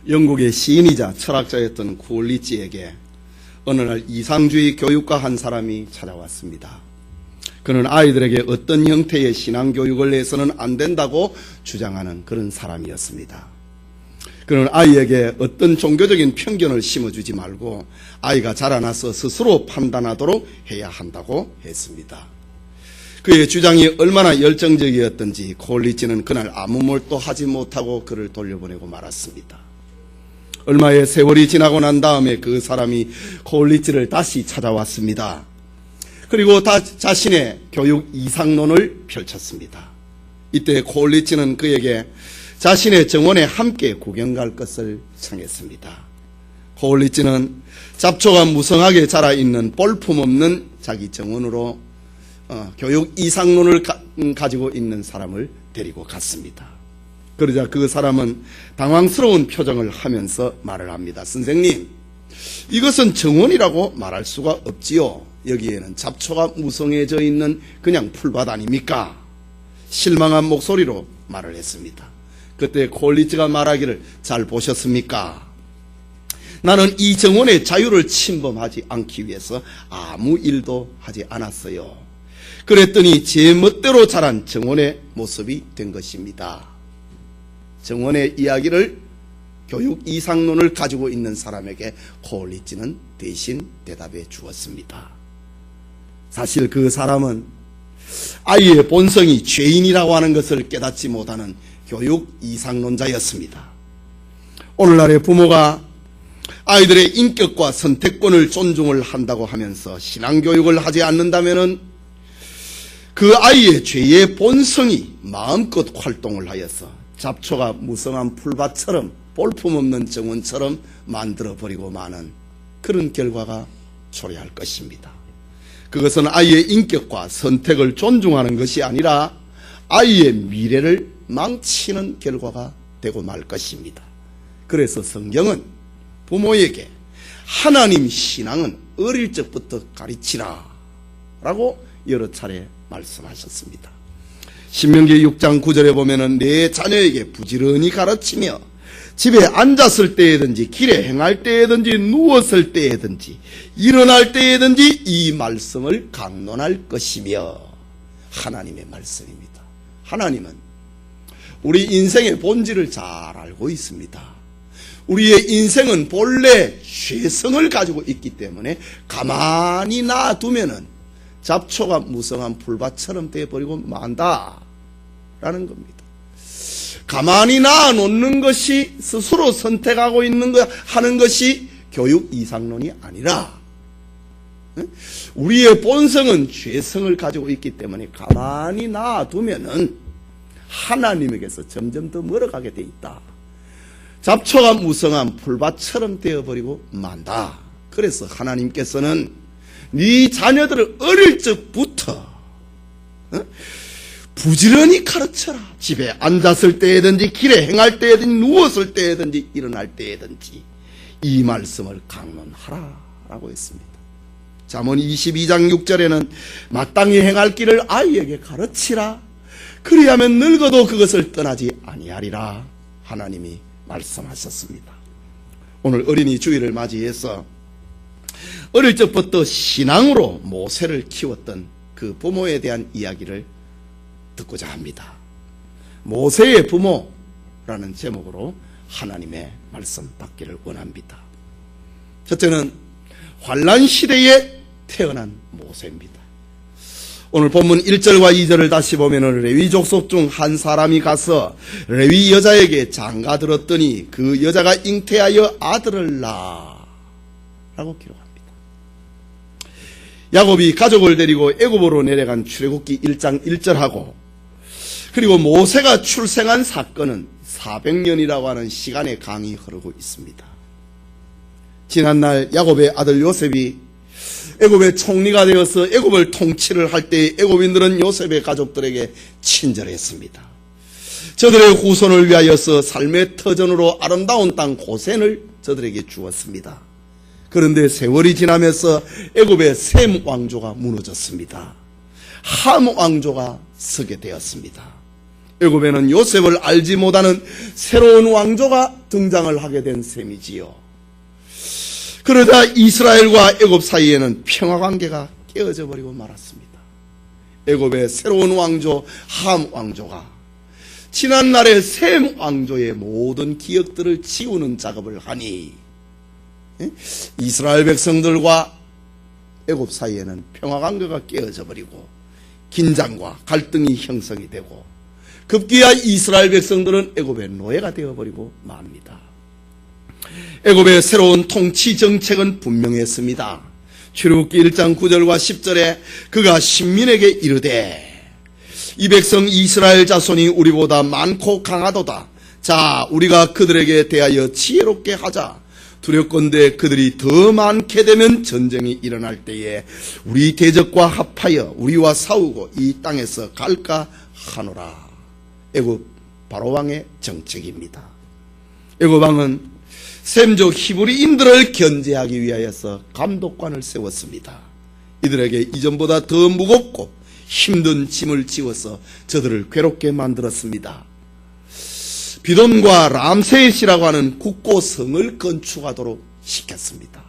영국의 시인이자 철학자였던 쿨리지에게 어느 날 이상주의 교육가 한 사람이 찾아왔습니다. 그는 아이들에게 어떤 형태의 신앙교육을 해서는 안 된다고 주장하는 그런 사람이었습니다. 그는 아이에게 어떤 종교적인 편견을 심어주지 말고 아이가 자라나서 스스로 판단하도록 해야 한다고 했습니다. 그의 주장이 얼마나 열정적이었던지 콜리지는 그날 아무 말도 하지 못하고 그를 돌려보내고 말았습니다. 얼마의 세월이 지나고 난 다음에 그 사람이 콜리지를 다시 찾아왔습니다. 그리고 자신의 교육 이상론을 펼쳤습니다. 이때 콜리지는 그에게 자신의 정원에 함께 구경 갈 것을 청했습니다. 콜리지는 잡초가 무성하게 자라있는 볼품없는 자기 정원으로 교육 이상론을 가지고 있는 사람을 데리고 갔습니다. 그러자 그 사람은 당황스러운 표정을 하면서 말을 합니다. 선생님, 이것은 정원이라고 말할 수가 없지요. 여기에는 잡초가 무성해져 있는 그냥 풀밭 아닙니까? 실망한 목소리로 말을 했습니다. 그때 콜리지가 말하기를, 잘 보셨습니까? 나는 이 정원의 자유를 침범하지 않기 위해서 아무 일도 하지 않았어요. 그랬더니 제 멋대로 자란 정원의 모습이 된 것입니다. 정원의 이야기를 교육 이상론을 가지고 있는 사람에게 콜리지는 대신 대답해 주었습니다. 사실 그 사람은 아이의 본성이 죄인이라고 하는 것을 깨닫지 못하는 교육 이상론자였습니다. 오늘날의 부모가 아이들의 인격과 선택권을 존중을 한다고 하면서 신앙교육을 하지 않는다면 그 아이의 죄의 본성이 마음껏 활동을 하여서 잡초가 무성한 풀밭처럼 볼품없는 정원처럼 만들어버리고 마는 그런 결과가 초래할 것입니다. 그것은 아이의 인격과 선택을 존중하는 것이 아니라 아이의 미래를 망치는 결과가 되고 말 것입니다. 그래서 성경은 부모에게 하나님 신앙은 어릴 적부터 가르치라 라고 여러 차례 말씀하셨습니다. 신명기 6장 9절에 보면은 내 자녀에게 부지런히 가르치며 집에 앉았을 때에든지 길에 행할 때에든지 누웠을 때에든지 일어날 때에든지 이 말씀을 강론할 것이며, 하나님의 말씀입니다. 하나님은 우리 인생의 본질을 잘 알고 있습니다. 우리의 인생은 본래 죄성을 가지고 있기 때문에 가만히 놔두면은 잡초가 무성한 풀밭처럼 되어버리고 만다라는 겁니다. 가만히 놔놓는 것이 스스로 선택하고 있는 거 하는 것이 교육 이상론이 아니라 우리의 본성은 죄성을 가지고 있기 때문에 가만히 놔두면은 하나님에게서 점점 더 멀어가게 돼 있다. 잡초가 무성한 풀밭처럼 되어버리고 만다. 그래서 하나님께서는 네 자녀들을 어릴 적부터 부지런히 가르쳐라. 집에 앉았을 때든지 길에 행할 때든지 누웠을 때든지 일어날 때든지 이 말씀을 강론하라 라고 했습니다. 잠언 22장 6절에는 마땅히 행할 길을 아이에게 가르치라. 그리하면 늙어도 그것을 떠나지 아니하리라 하나님이 말씀하셨습니다. 오늘 어린이 주일을 맞이해서 어릴 적부터 신앙으로 모세를 키웠던 그 부모에 대한 이야기를 듣고자 합니다. 모세의 부모라는 제목으로 하나님의 말씀 받기를 원합니다. 첫째는 환란 시대에 태어난 모세입니다. 오늘 본문 1절과 2절을 다시 보면 레위 족속 중 한 사람이 가서 레위 여자에게 장가들었더니 그 여자가 잉태하여 아들을 낳아 라고 기록합니다. 야곱이 가족을 데리고 애굽으로 내려간 출애굽기 1장 1절하고 그리고 모세가 출생한 사건은 400년이라고 하는 시간의 강이 흐르고 있습니다. 지난날 야곱의 아들 요셉이 애굽의 총리가 되어서 애굽을 통치를 할 때 애굽인들은 요셉의 가족들에게 친절했습니다. 저들의 후손을 위하여서 삶의 터전으로 아름다운 땅 고센을 저들에게 주었습니다. 그런데 세월이 지나면서 애굽의 셈 왕조가 무너졌습니다. 함 왕조가 서게 되었습니다. 애굽에는 요셉을 알지 못하는 새로운 왕조가 등장을 하게 된 셈이지요. 그러자 이스라엘과 애굽 사이에는 평화관계가 깨어져 버리고 말았습니다. 애굽의 새로운 왕조 함 왕조가 지난날의 셈 왕조의 모든 기억들을 지우는 작업을 하니 이스라엘 백성들과 애굽 사이에는 평화관계가 깨어져 버리고 긴장과 갈등이 형성이 되고 급기야 이스라엘 백성들은 애굽의 노예가 되어버리고 맙니다. 애굽의 새로운 통치 정책은 분명했습니다. 출애굽기 1장 9절과 10절에 그가 신민에게 이르되 이 백성 이스라엘 자손이 우리보다 많고 강하도다. 자, 우리가 그들에게 대하여 지혜롭게 하자. 두렵건대 그들이 더 많게 되면 전쟁이 일어날 때에 우리 대적과 합하여 우리와 싸우고 이 땅에서 갈까 하노라. 애굽 바로왕의 정책입니다. 애굽 왕은 셈족 히브리인들을 견제하기 위하여서 감독관을 세웠습니다. 이들에게 이전보다 더 무겁고 힘든 짐을 지워서 저들을 괴롭게 만들었습니다. 비돈과 람세이시라고 하는 국고성을 건축하도록 시켰습니다.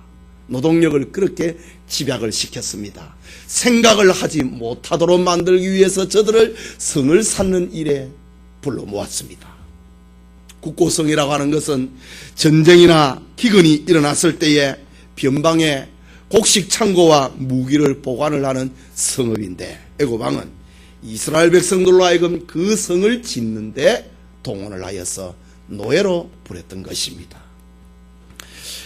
노동력을 그렇게 집약을 시켰습니다. 생각을 하지 못하도록 만들기 위해서 저들을 성을 쌓는 일에 불러 모았습니다. 국고성이라고 하는 것은 전쟁이나 기근이 일어났을 때에 변방에 곡식 창고와 무기를 보관을 하는 성읍인데 애굽 왕은 이스라엘 백성들로 하여금 그 성을 짓는데 동원을 하여서 노예로 부렸던 것입니다.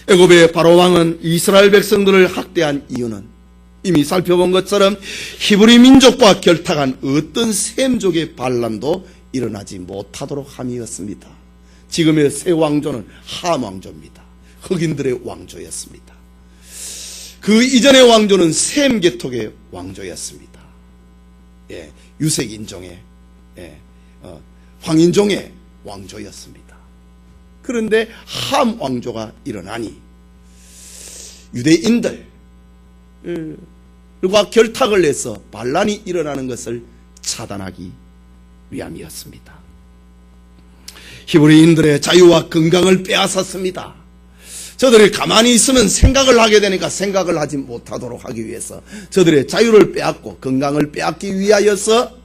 애굽의 바로 왕은 이스라엘 백성들을 학대한 이유는 이미 살펴본 것처럼 히브리 민족과 결탁한 어떤 셈족의 반란도 일어나지 못하도록 함이었습니다. 지금의 새 왕조는 함 왕조입니다. 흑인들의 왕조였습니다. 그 이전의 왕조는 셈 계통의 왕조였습니다. 유색인종의 황인종의 왕조였습니다. 그런데 함 왕조가 일어나니 유대인들과 결탁을 해서 반란이 일어나는 것을 차단하기 위함이었습니다. 히브리인들의 자유와 건강을 빼앗았습니다. 저들이 가만히 있으면 생각을 하게 되니까 생각을 하지 못하도록 하기 위해서 저들의 자유를 빼앗고 건강을 빼앗기 위하여서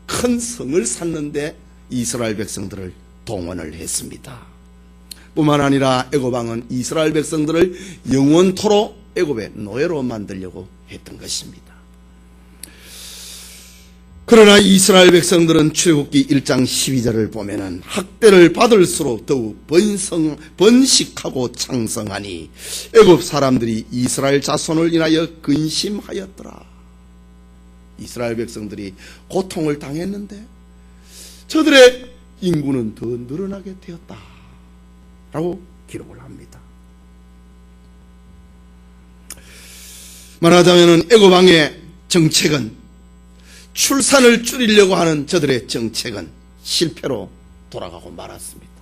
큰 성을 쌓는데 이스라엘 백성들을 동원을 했습니다. 뿐만 아니라 애굽 왕은 이스라엘 백성들을 영원토록 애굽의 노예로 만들려고 했던 것입니다. 그러나 이스라엘 백성들은 출애굽기 1장 12절을 보면은 학대를 받을수록 더욱 번식하고 창성하니 애굽 사람들이 이스라엘 자손을 인하여 근심하였더라. 이스라엘 백성들이 고통을 당했는데 저들의 인구는 더 늘어나게 되었다 라고 기록을 합니다. 말하자면 애굽 왕의 정책은 출산을 줄이려고 하는 저들의 정책은 실패로 돌아가고 말았습니다.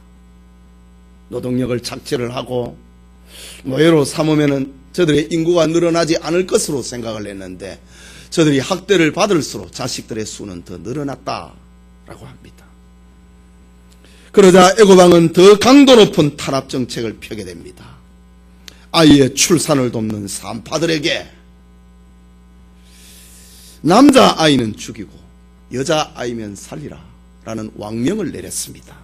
노동력을 착취를 하고 노예로 삼으면 저들의 인구가 늘어나지 않을 것으로 생각을 했는데 저들이 학대를 받을수록 자식들의 수는 더 늘어났다라고 합니다. 그러자 애굽 왕은 더 강도 높은 탄압 정책을 펴게 됩니다. 아이의 출산을 돕는 산파들에게 남자아이는 죽이고 여자아이면 살리라 라는 왕명을 내렸습니다.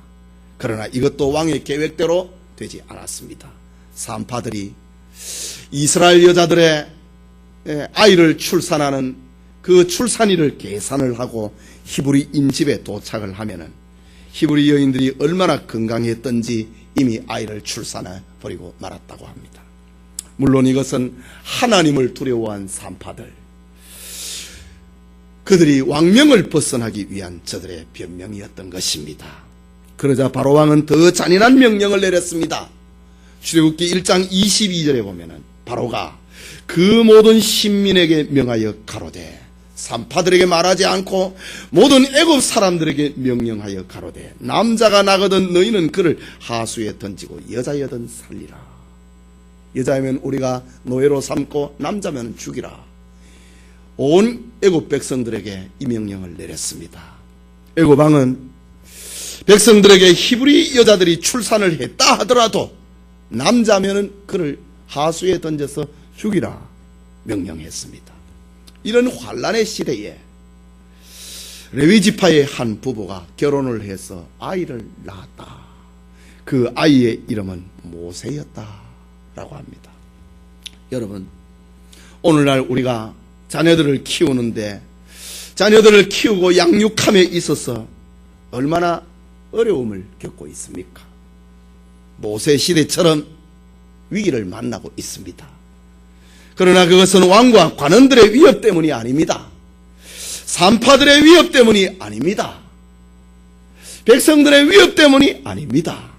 그러나 이것도 왕의 계획대로 되지 않았습니다. 산파들이 이스라엘 여자들의 아이를 출산하는 그 출산일을 계산을 하고 히브리인 집에 도착을 하면은 히브리 여인들이 얼마나 건강했던지 이미 아이를 출산해 버리고 말았다고 합니다. 물론 이것은 하나님을 두려워한 산파들, 그들이 왕명을 벗어나기 위한 저들의 변명이었던 것입니다. 그러자 바로 왕은 더 잔인한 명령을 내렸습니다. 출애굽기 1장 22절에 보면은 바로가 그 모든 신민에게 명하여 가로되, 산파들에게 말하지 않고 모든 애굽 사람들에게 명령하여 가로되, 남자가 나거든 너희는 그를 하수에 던지고 여자여든 살리라. 여자면 우리가 노예로 삼고 남자면 죽이라. 온 애굽 백성들에게 이 명령을 내렸습니다. 애굽 왕은 백성들에게 히브리 여자들이 출산을 했다 하더라도 남자면은 그를 하수에 던져서 죽이라 명령했습니다. 이런 환란의 시대에 레위 지파의 한 부부가 결혼을 해서 아이를 낳았다. 그 아이의 이름은 모세였다라고 합니다. 여러분, 오늘날 우리가 자녀들을 키우는데 자녀들을 키우고 양육함에 있어서 얼마나 어려움을 겪고 있습니까? 모세 시대처럼 위기를 만나고 있습니다. 그러나 그것은 왕과 관원들의 위협 때문이 아닙니다. 산파들의 위협 때문이 아닙니다. 백성들의 위협 때문이 아닙니다.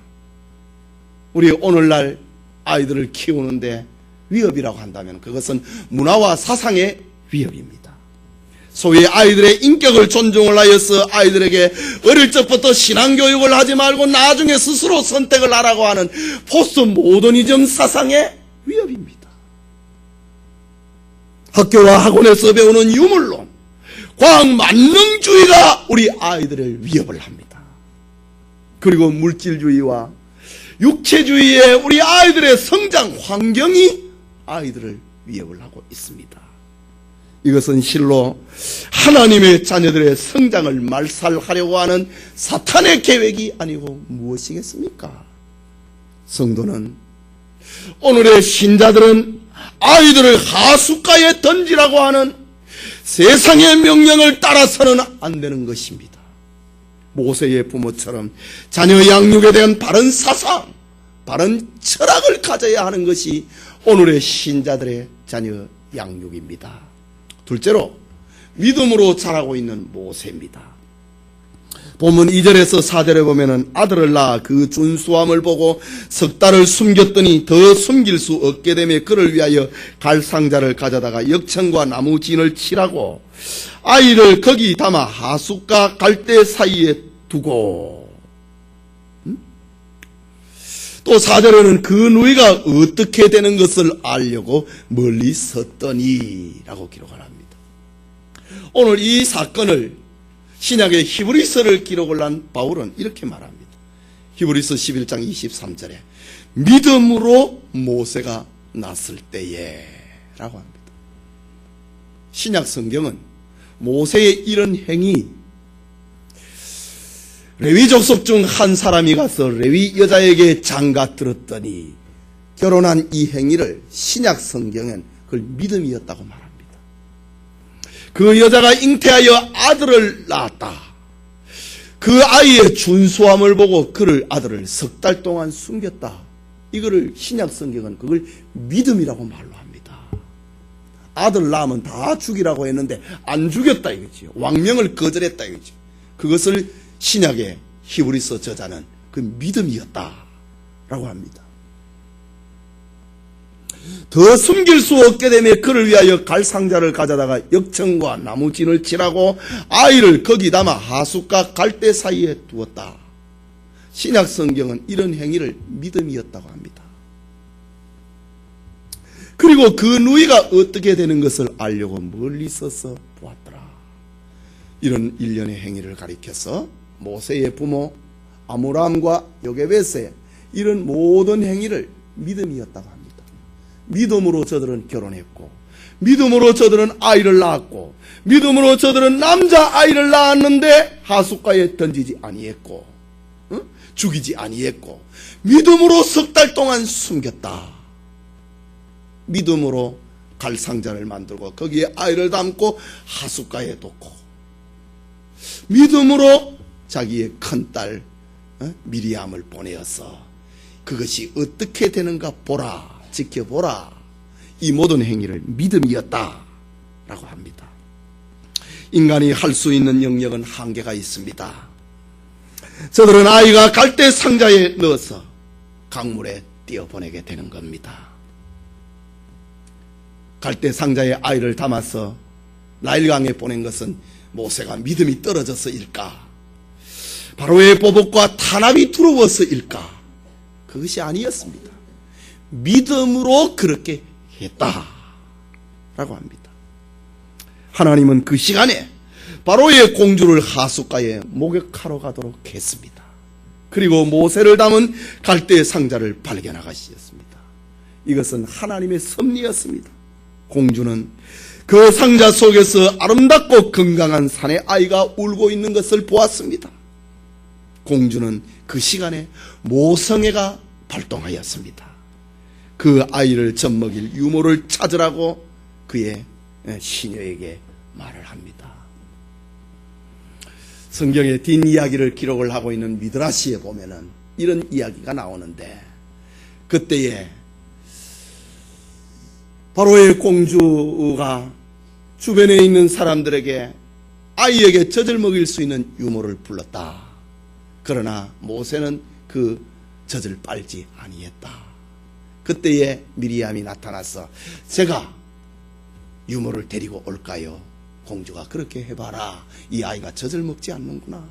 우리 오늘날 아이들을 키우는데 위협이라고 한다면 그것은 문화와 사상의 위협입니다. 소위 아이들의 인격을 존중을 하여서 아이들에게 어릴 적부터 신앙교육을 하지 말고 나중에 스스로 선택을 하라고 하는 포스트 모더니즘 사상의 위협입니다. 학교와 학원에서 배우는 유물론, 과학 만능주의가 우리 아이들을 위협을 합니다. 그리고 물질주의와 육체주의의 우리 아이들의 성장 환경이 아이들을 위협을 하고 있습니다. 이것은 실로 하나님의 자녀들의 성장을 말살하려고 하는 사탄의 계획이 아니고 무엇이겠습니까? 성도는, 오늘의 신자들은 아이들을 하숫가에 던지라고 하는 세상의 명령을 따라서는 안 되는 것입니다. 모세의 부모처럼 자녀 양육에 대한 바른 사상, 바른 철학을 가져야 하는 것이 오늘의 신자들의 자녀 양육입니다. 둘째로 믿음으로 자라고 있는 모세입니다. 본문 2절에서 4절에 보면은 아들을 낳아 그 준수함을 보고 석 달을 숨겼더니 더 숨길 수 없게 되며 그를 위하여 갈상자를 가져다가 역청과 나무 진을 칠하고 아이를 거기 담아 하숫과 갈대 사이에 두고, 또 4절에는 그 누이가 어떻게 되는 것을 알려고 멀리 섰더니 라고 기록을 합니다. 오늘 이 사건을 신약의 히브리서를 기록을 한 바울은 이렇게 말합니다. 히브리서 11장 23절에 믿음으로 모세가 났을 때에 라고 합니다. 신약 성경은 모세의 이런 행위, 레위 족속 중 한 사람이 가서 레위 여자에게 장가 들었더니 결혼한 이 행위를 신약 성경은 그걸 믿음이었다고 말합니다. 그 여자가 잉태하여 아들을 낳았다. 그 아이의 준수함을 보고 그를 아들을 석 달 동안 숨겼다. 이거를 신약 성경은 그걸 믿음이라고 말로 합니다. 아들 낳으면 다 죽이라고 했는데 안 죽였다 이거지. 왕명을 거절했다 이거지. 그것을 신약의 히브리서 저자는 그 믿음이었다라고 합니다. 더 숨길 수 없게 되며 그를 위하여 갈상자를 가져다가 역청과 나무진을 칠하고 아이를 거기 담아 하숫과 갈대 사이에 두었다. 신약 성경은 이런 행위를 믿음이었다고 합니다. 그리고 그 누이가 어떻게 되는 것을 알려고 멀리 서서 보았더라. 이런 일련의 행위를 가리켜서 모세의 부모 아므람과 요게벳의 이런 모든 행위를 믿음이었다고 합니다. 믿음으로 저들은 결혼했고, 믿음으로 저들은 아이를 낳았고, 믿음으로 저들은 남자 아이를 낳았는데 하숫가에 던지지 아니했고, 죽이지 아니했고, 믿음으로 석 달 동안 숨겼다. 믿음으로 갈상자를 만들고 거기에 아이를 담고 하숫가에 뒀고, 믿음으로 자기의 큰딸 미리암을 보내어서 그것이 어떻게 되는가 보라, 지켜보라. 이 모든 행위를 믿음이었다 라고 합니다. 인간이 할 수 있는 영역은 한계가 있습니다. 저들은 아이가 갈대 상자에 넣어서 강물에 띄어보내게 되는 겁니다. 갈대 상자에 아이를 담아서 나일강에 보낸 것은 모세가 믿음이 떨어져서일까? 바로의 보복과 탄압이 두려워서일까? 그것이 아니었습니다. 믿음으로 그렇게 했다라고 합니다. 하나님은 그 시간에 바로의 공주를 하숫가에 목욕하러 가도록 했습니다. 그리고 모세를 담은 갈대 상자를 발견하셨습니다. 이것은 하나님의 섭리였습니다. 공주는 그 상자 속에서 아름답고 건강한 사내 아이가 울고 있는 것을 보았습니다. 공주는 그 시간에 모성애가 발동하였습니다. 그 아이를 젖먹일 유모를 찾으라고 그의 시녀에게 말을 합니다. 성경의 뒷이야기를 기록을 하고 있는 미드라시에 보면은 이런 이야기가 나오는데, 그때에 바로의 공주가 주변에 있는 사람들에게 아이에게 젖을 먹일 수 있는 유모를 불렀다. 그러나 모세는 그 젖을 빨지 아니했다. 그때에 미리암이 나타나서 제가 유모를 데리고 올까요? 공주가 그렇게 해봐라. 이 아이가 젖을 먹지 않는구나.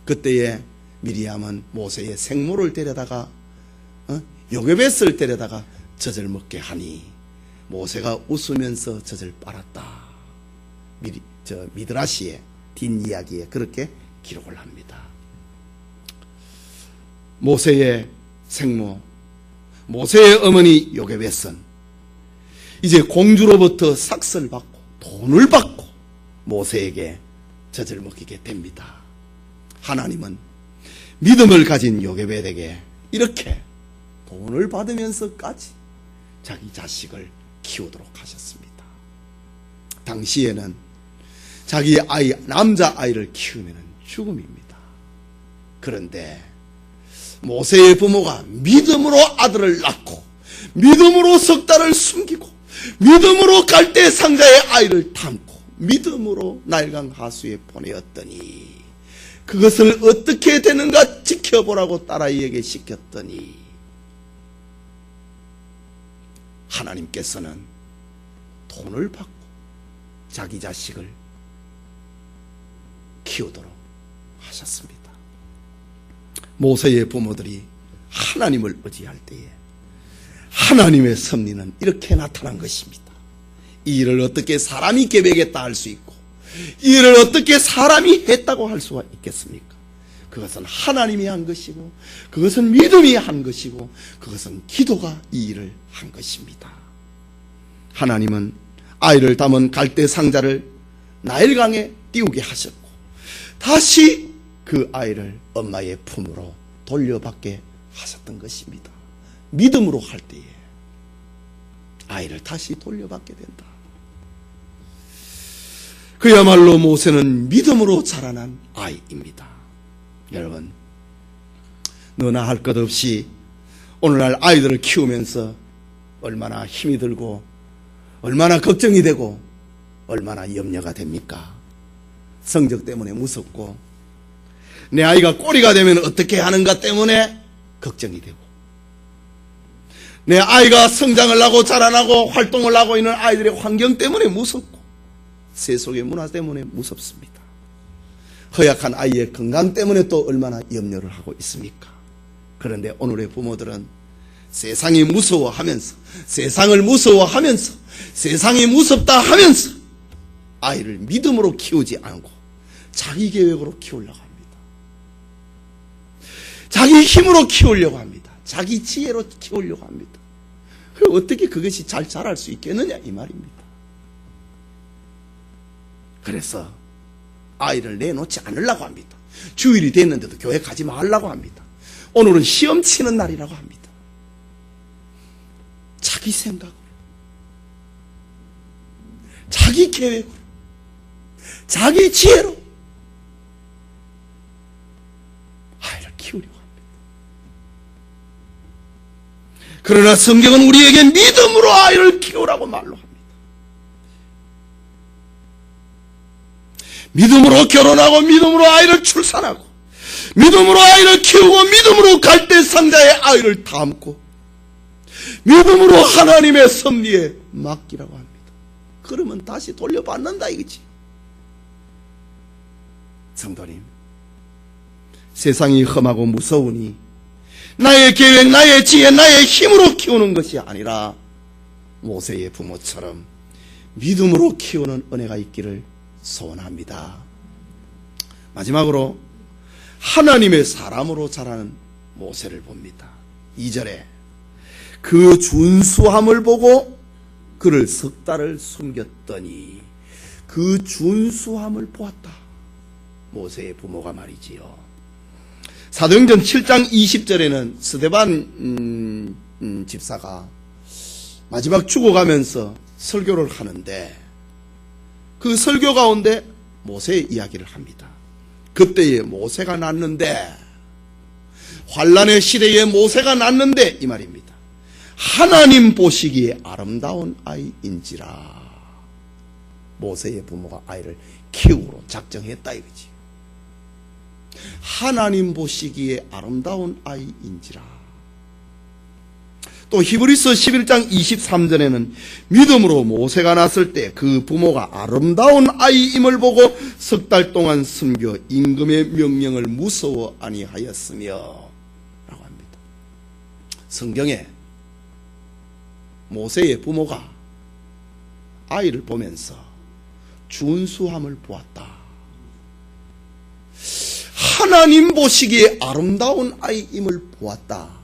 그때에 미리암은 모세의 생모를 데려다가 요게벳을 데려다가 젖을 먹게 하니 모세가 웃으면서 젖을 빨았다. 미드라시의 뒷이야기에 그렇게 기록을 합니다. 모세의 생모, 모세의 어머니 요게벳은 이제 공주로부터 삭스를 받고 돈을 받고 모세에게 젖을 먹이게 됩니다. 하나님은 믿음을 가진 요게벳에게 이렇게 돈을 받으면서까지 자기 자식을 키우도록 하셨습니다. 당시에는 자기 아이, 남자아이를 키우면 죽음입니다. 그런데 모세의 부모가 믿음으로 아들을 낳고 믿음으로 석 달을 숨기고 믿음으로 갈대 상자에 아이를 담고 믿음으로 날강 하수에 보내었더니 그것을 어떻게 되는가 지켜보라고 딸아이에게 시켰더니 하나님께서는 돈을 받고 자기 자식을 키우도록 하셨습니다. 모세의 부모들이 하나님을 의지할 때에 하나님의 섭리는 이렇게 나타난 것입니다. 이 일을 어떻게 사람이 계획했다 할 수 있고 이 일을 어떻게 사람이 했다고 할 수가 있겠습니까? 그것은 하나님이 한 것이고 그것은 믿음이 한 것이고 그것은 기도가 이 일을 한 것입니다. 하나님은 아이를 담은 갈대 상자를 나일강에 띄우게 하셨고 다시 그 아이를 엄마의 품으로 돌려받게 하셨던 것입니다. 믿음으로 할 때에 아이를 다시 돌려받게 된다. 그야말로 모세는 믿음으로 자라난 아이입니다. 여러분, 너나 할 것 없이 오늘날 아이들을 키우면서 얼마나 힘이 들고 얼마나 걱정이 되고 얼마나 염려가 됩니까? 성적 때문에 무섭고 내 아이가 꼬리가 되면 어떻게 하는가 때문에 걱정이 되고 내 아이가 성장을 하고 자라나고 활동을 하고 있는 아이들의 환경 때문에 무섭고 세속의 문화 때문에 무섭습니다. 허약한 아이의 건강 때문에 또 얼마나 염려를 하고 있습니까? 그런데 오늘의 부모들은 세상이 무서워하면서 세상을 무서워하면서 세상이 무섭다 하면서 아이를 믿음으로 키우지 않고 자기 계획으로 키우려고 합니다. 자기 힘으로 키우려고 합니다. 자기 지혜로 키우려고 합니다. 어떻게 그것이 잘 자랄 수 있겠느냐 이 말입니다. 그래서 아이를 내놓지 않으려고 합니다. 주일이 됐는데도 교회 가지 말라고 합니다. 오늘은 시험 치는 날이라고 합니다. 자기 생각으로 자기 계획으로 자기 지혜로 아이를 키우려고 합니다. 그러나 성경은 우리에게 믿음으로 아이를 키우라고 말로 합니다. 믿음으로 결혼하고 믿음으로 아이를 출산하고 믿음으로 아이를 키우고 믿음으로 갈대 상자에 아이를 담고 믿음으로 하나님의 섭리에 맡기라고 합니다. 그러면 다시 돌려받는다 이거지. 성도님, 세상이 험하고 무서우니 나의 계획, 나의 지혜, 나의 힘으로 키우는 것이 아니라 모세의 부모처럼 믿음으로 키우는 은혜가 있기를 소원합니다. 마지막으로 하나님의 사람으로 자라는 모세를 봅니다. 2절에 그 준수함을 보고 그를 석 달을 숨겼더니 그 준수함을 보았다. 모세의 부모가 말이지요. 사도행전 7장 20절에는 스데반 집사가 마지막 죽어가면서 설교를 하는데 그 설교 가운데 모세의 이야기를 합니다. 그때에 모세가 났는데, 환란의 시대에 모세가 났는데 이 말입니다. 하나님 보시기에 아름다운 아이인지라. 모세의 부모가 아이를 키우기로 작정했다 이거지. 하나님 보시기에 아름다운 아이인지라. 또 히브리서 11장 23절에는 믿음으로 모세가 났을 때 그 부모가 아름다운 아이임을 보고 석 달 동안 숨겨 임금의 명령을 무서워 아니하였으며 라고 합니다. 성경에 모세의 부모가 아이를 보면서 준수함을 보았다. 하나님 보시기에 아름다운 아이임을 보았다.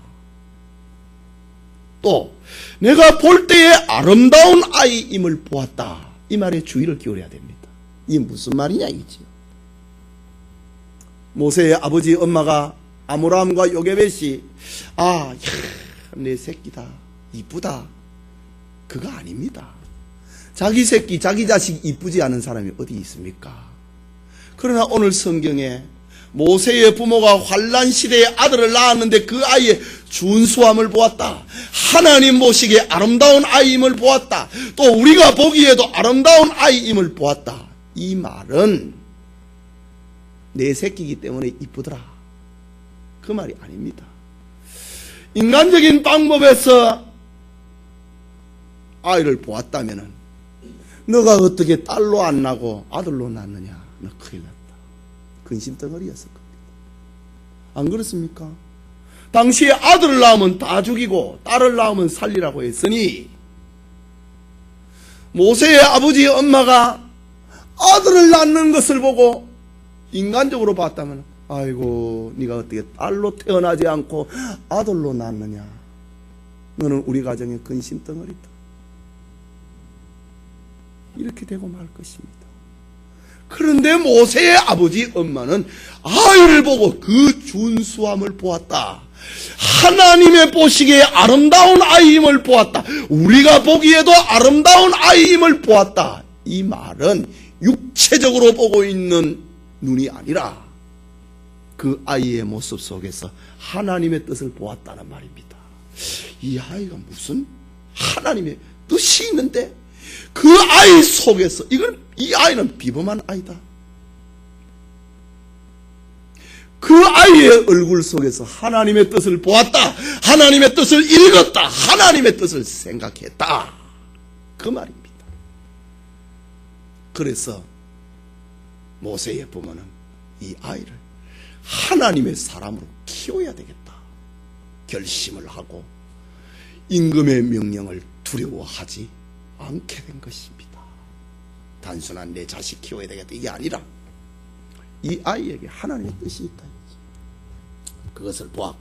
또 내가 볼 때에 아름다운 아이임을 보았다. 이 말에 주의를 기울여야 됩니다. 이게 무슨 말이냐 이지요. 모세의 아버지 엄마가 아므람과 요게벳이 내 새끼다 이쁘다 그거 아닙니다. 자기 새끼 자기 자식 이쁘지 않은 사람이 어디 있습니까? 그러나 오늘 성경에 모세의 부모가 환란 시대에 아들을 낳았는데 그 아이의 준수함을 보았다. 하나님 보시기에 아름다운 아이임을 보았다. 또 우리가 보기에도 아름다운 아이임을 보았다. 이 말은 내 새끼이기 때문에 이쁘더라 그 말이 아닙니다. 인간적인 방법에서 아이를 보았다면 너가 어떻게 딸로 안 나고 아들로 낳느냐, 너 큰일 났다. 근심덩어리였을 겁니다. 안 그렇습니까? 당시에 아들을 낳으면 다 죽이고 딸을 낳으면 살리라고 했으니 모세의 아버지 엄마가 아들을 낳는 것을 보고 인간적으로 봤다면 아이고 네가 어떻게 딸로 태어나지 않고 아들로 낳느냐, 너는 우리 가정의 근심덩어리다. 이렇게 되고 말 것입니다. 그런데 모세의 아버지 엄마는 아이를 보고 그 준수함을 보았다. 하나님의 보시기에 아름다운 아이임을 보았다. 우리가 보기에도 아름다운 아이임을 보았다. 이 말은 육체적으로 보고 있는 눈이 아니라 그 아이의 모습 속에서 하나님의 뜻을 보았다는 말입니다. 이 아이가 무슨 하나님의 뜻이 있는데 그 아이 속에서 이 아이는 비범한 아이다. 그 아이의 얼굴 속에서 하나님의 뜻을 보았다. 하나님의 뜻을 읽었다. 하나님의 뜻을 생각했다. 그 말입니다. 그래서 모세의 부모는 이 아이를 하나님의 사람으로 키워야 되겠다 결심을 하고 임금의 명령을 두려워하지 않게 된 것입니다. 단순한 내 자식 키워야 되겠다 이게 아니라 이 아이에게 하나님의 뜻이 있다. 그것을 보았고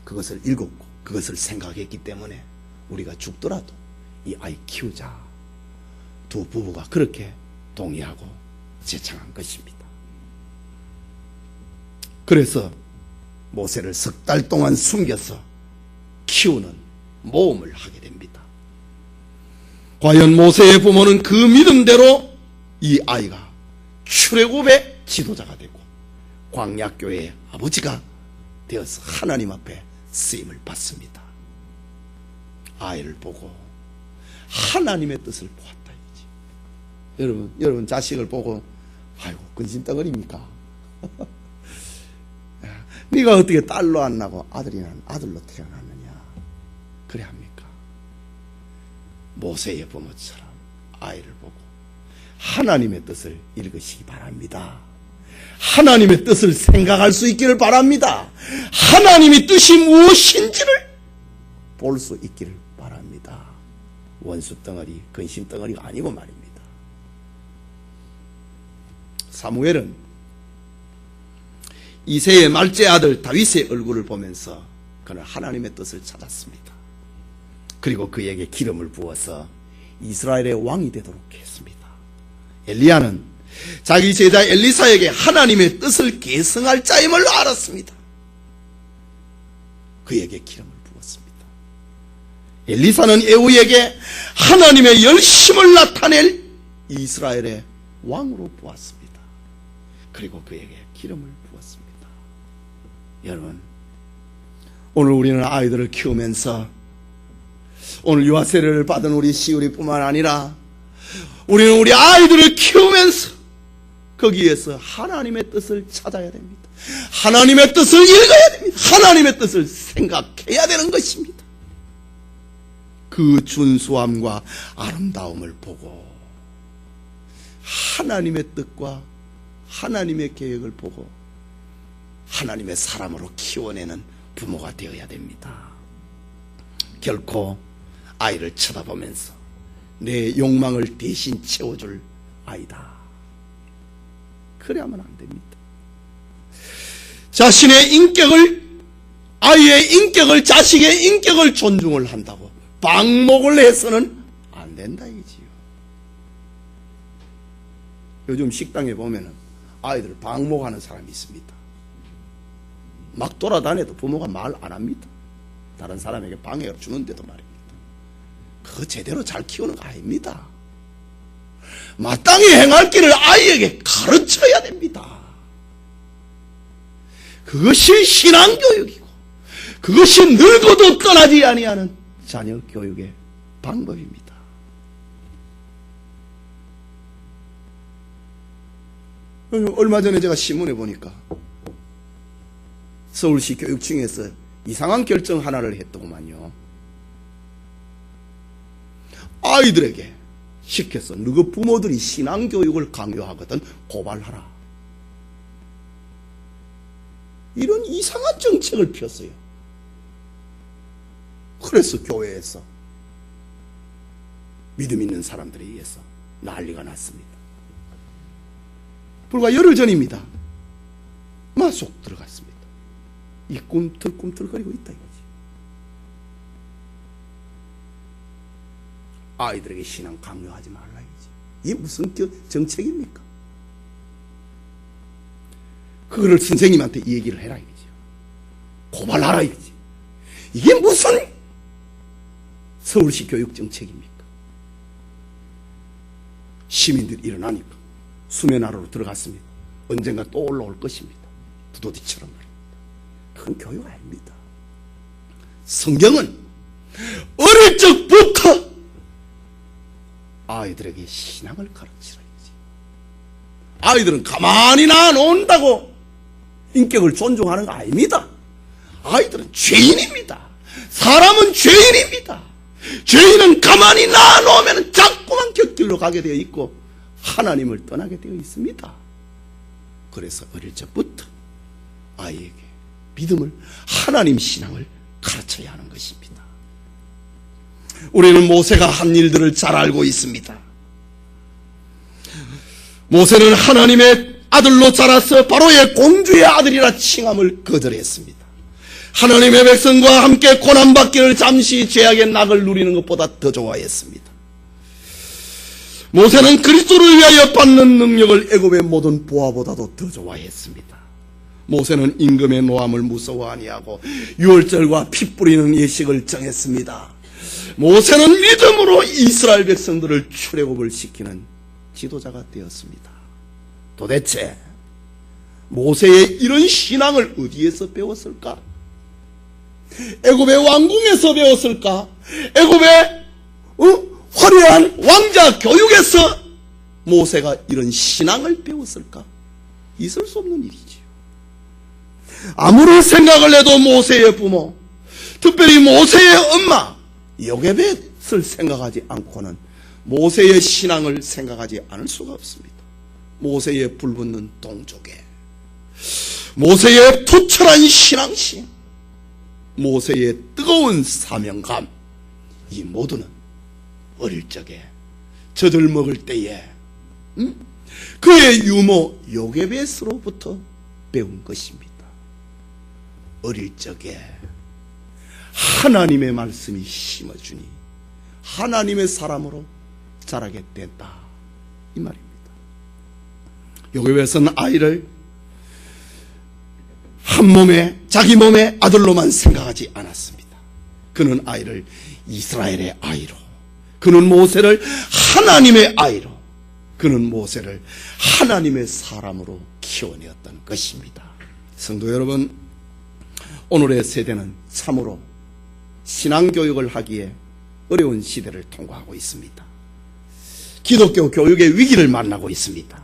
그것을 읽었고 그것을 생각했기 때문에 우리가 죽더라도 이 아이 키우자. 두 부부가 그렇게 동의하고 제창한 것입니다. 그래서 모세를 석 달 동안 숨겨서 키우는 모험을 하게 됩니다. 과연 모세의 부모는 그 믿음대로 이 아이가 출애굽의 지도자가 되고 광야교회의 아버지가 되어서 하나님 앞에 쓰임을 받습니다. 아이를 보고 하나님의 뜻을 보았다 이지. 여러분 자식을 보고 아이고 근심덩어리입니까? 네가 어떻게 딸로 안 나고 아들로 태어났느냐 그래 합니까? 모세의 부모처럼 아이를 보고 하나님의 뜻을 읽으시기 바랍니다. 하나님의 뜻을 생각할 수 있기를 바랍니다. 하나님의 뜻이 무엇인지를 볼 수 있기를 바랍니다. 원수덩어리, 근심덩어리가 아니고 말입니다. 사무엘은 이새의 말째 아들 다윗의 얼굴을 보면서 그는 하나님의 뜻을 찾았습니다. 그리고 그에게 기름을 부어서 이스라엘의 왕이 되도록 했습니다. 엘리야는 자기 제자 엘리사에게 하나님의 뜻을 계승할 자임을 알았습니다. 그에게 기름을 부었습니다. 엘리사는 에후에게 하나님의 열심을 나타낼 이스라엘의 왕으로 보았습니다. 그리고 그에게 기름을 부었습니다. 여러분, 오늘 우리는 아이들을 키우면서 오늘 유아 세례를 받은 우리 시우리뿐만 아니라 우리는 우리 아이들을 키우면서 거기에서 하나님의 뜻을 찾아야 됩니다. 하나님의 뜻을 읽어야 됩니다. 하나님의 뜻을 생각해야 되는 것입니다. 그 준수함과 아름다움을 보고 하나님의 뜻과 하나님의 계획을 보고 하나님의 사람으로 키워내는 부모가 되어야 됩니다. 결코 아이를 쳐다보면서 내 욕망을 대신 채워줄 아이다, 그래야만 안 됩니다. 자신의 인격을, 아이의 인격을, 자식의 인격을 존중을 한다고 방목을 해서는 안 된다 이지요. 요즘 식당에 보면은 아이들을 방목하는 사람이 있습니다. 막 돌아다녀도 부모가 말 안 합니다. 다른 사람에게 방해를 주는데도 말입니다. 그거 제대로 잘 키우는 거 아닙니다. 마땅히 행할 길을 아이에게 가르쳐야 됩니다. 그것이 신앙교육이고 그것이 늙어도 떠나지 아니하는 자녀 교육의 방법입니다. 얼마 전에 제가 신문에 보니까 서울시 교육청에서 이상한 결정 하나를 했더구만요. 아이들에게 시켜서 너희 부모들이 신앙교육을 강요하거든 고발하라, 이런 이상한 정책을 폈어요. 그래서 교회에서 믿음 있는 사람들에 의해서 난리가 났습니다. 불과 열흘 전입니다. 마속 들어갔습니다. 이 꿈틀꿈틀거리고 있다 이거지. 아이들에게 신앙 강요하지 말라 이거지. 이게 무슨 정책입니까? 그거를 선생님한테 이 얘기를 해라 이거지. 고발하라 이거지. 이게 무슨 서울시 교육 정책입니까? 시민들이 일어나니까 수면 아래로 들어갔습니다. 언젠가 또 올라올 것입니다. 두더지처럼 말입니다. 그건 교육 아닙니다. 성경은 어릴 적부터 아이들에게 신앙을 가르치라 이거지. 아이들은 가만히 놔놓는다고 인격을 존중하는 거 아닙니다. 아이들은 죄인입니다. 사람은 죄인입니다. 죄인은 가만히 놔놓으면 자꾸만 곁길로 가게 되어 있고 하나님을 떠나게 되어 있습니다. 그래서 어릴 적부터 아이에게 믿음을, 하나님 신앙을 가르쳐야 하는 것입니다. 우리는 모세가 한 일들을 잘 알고 있습니다. 모세는 하나님의 아들로 자라서 바로의 공주의 아들이라 칭함을 거절했습니다. 하나님의 백성과 함께 고난받기를 잠시 죄악의 낙을 누리는 것보다 더 좋아했습니다. 모세는 그리스도를 위하여 받는 능력을 애굽의 모든 보화보다도 더 좋아했습니다. 모세는 임금의 노함을 무서워 아니하고 유월절과 피 뿌리는 예식을 정했습니다. 모세는 믿음으로 이스라엘 백성들을 출애굽을 시키는 지도자가 되었습니다. 도대체 모세의 이런 신앙을 어디에서 배웠을까? 애굽의 왕궁에서 배웠을까? 애굽의 화려한 왕자 교육에서 모세가 이런 신앙을 배웠을까? 있을 수 없는 일이지요. 아무리 생각을 해도 모세의 부모, 특별히 모세의 엄마 요게벳을 생각하지 않고는 모세의 신앙을 생각하지 않을 수가 없습니다. 모세의 불붙는 동족에, 모세의 투철한 신앙심, 모세의 뜨거운 사명감, 이 모두는 어릴 적에 젖을 먹을 때에 그의 유모 요게벳으로부터 배운 것입니다. 어릴 적에 하나님의 말씀이 심어주니 하나님의 사람으로 자라게 된다, 이 말입니다. 요괴에서는 아이를 한 몸에, 자기 몸의 아들로만 생각하지 않았습니다. 그는 아이를 이스라엘의 아이로, 그는 모세를 하나님의 아이로, 그는 모세를 하나님의 사람으로 키워내었던 것입니다. 성도 여러분, 오늘의 세대는 참으로 신앙교육을 하기에 어려운 시대를 통과하고 있습니다. 기독교 교육의 위기를 만나고 있습니다.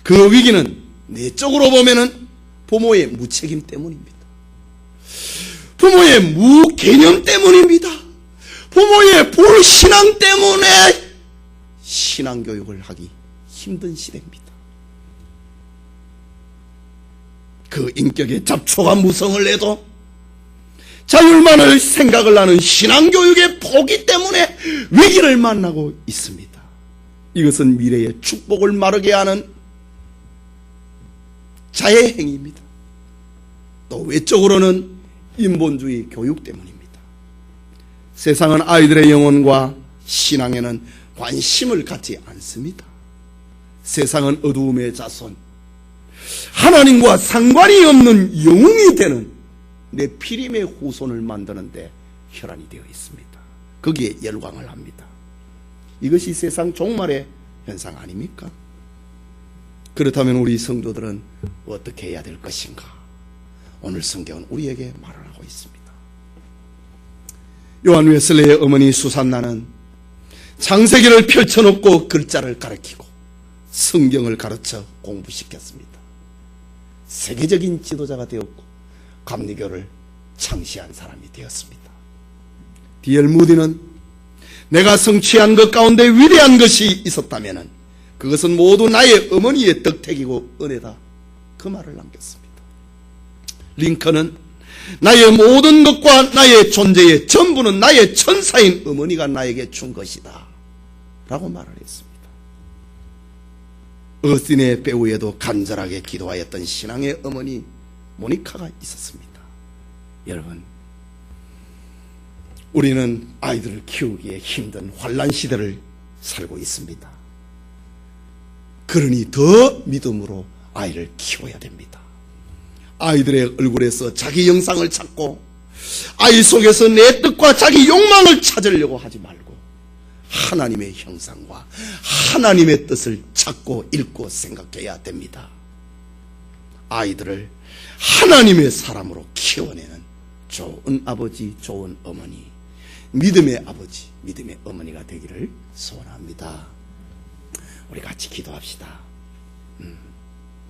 그 위기는 내적으로 보면은 부모의 무책임 때문입니다. 부모의 무개념 때문입니다. 부모의 불신앙 때문에 신앙교육을 하기 힘든 시대입니다. 그 인격의 잡초가 무성을 내도 자율만을 생각을 하는 신앙교육의 포기 때문에 위기를 만나고 있습니다. 이것은 미래의 축복을 마르게 하는 자의 행위입니다. 또 외적으로는 인본주의 교육 때문입니다. 세상은 아이들의 영혼과 신앙에는 관심을 갖지 않습니다. 세상은 어두움의 자손, 하나님과 상관이 없는 영웅이 되는 네피림의 후손을 만드는데 혈안이 되어 있습니다. 거기에 열광을 합니다. 이것이 세상 종말의 현상 아닙니까? 그렇다면 우리 성도들은 어떻게 해야 될 것인가? 오늘 성경은 우리에게 말을 하고 있습니다. 요한 웨슬레의 어머니 수산나는 창세기를 펼쳐놓고 글자를 가르치고 성경을 가르쳐 공부시켰습니다. 세계적인 지도자가 되었고 감리교를 창시한 사람이 되었습니다. D.L. 무디는 내가 성취한 것 가운데 위대한 것이 있었다면 그것은 모두 나의 어머니의 덕택이고 은혜다, 그 말을 남겼습니다. 링컨은 나의 모든 것과 나의 존재의 전부는 나의 천사인 어머니가 나에게 준 것이다 라고 말을 했습니다. 어스틴의 배후에도 간절하게 기도하였던 신앙의 어머니 모니카가 있었습니다. 여러분, 우리는 아이들을 키우기에 힘든 환난 시대를 살고 있습니다. 그러니 더 믿음으로 아이를 키워야 됩니다. 아이들의 얼굴에서 자기 형상을 찾고 아이 속에서 내 뜻과 자기 욕망을 찾으려고 하지 말고 하나님의 형상과 하나님의 뜻을 찾고 읽고 생각해야 됩니다. 아이들을 하나님의 사람으로 키워내는 좋은 아버지, 좋은 어머니, 믿음의 아버지, 믿음의 어머니가 되기를 소원합니다. 우리 같이 기도합시다.